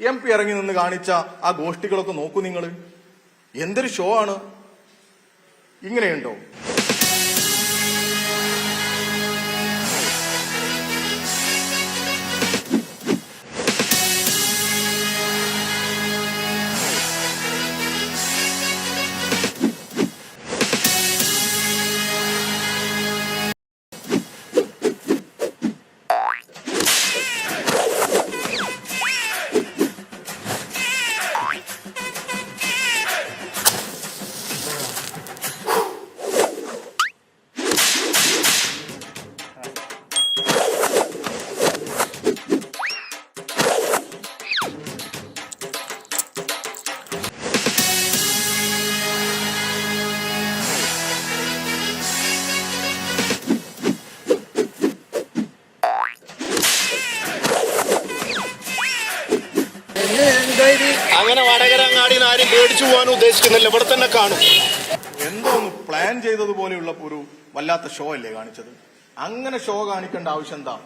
MP ഇറങ്ങി നിന്ന് കാണിച്ച ആ ഗോഷ്ഠികളൊക്കെ നോക്കൂ നിങ്ങൾ. എന്തൊരു ഷോ ആണ്. ഇങ്ങനെയുണ്ടോ? അങ്ങനെ വടകരങ്ങാടിന്ന് ആരും പേടിച്ചു പോകാൻ ഉദ്ദേശിക്കുന്നില്ല, ഇവിടെ തന്നെ കാണും. എന്തോ ഒന്ന് പ്ലാൻ ചെയ്തതുപോലെയുള്ള ഒരു വല്ലാത്ത ഷോ അല്ലേ കാണിച്ചത്. അങ്ങനെ ഷോ കാണിക്കേണ്ട ആവശ്യം എന്താ?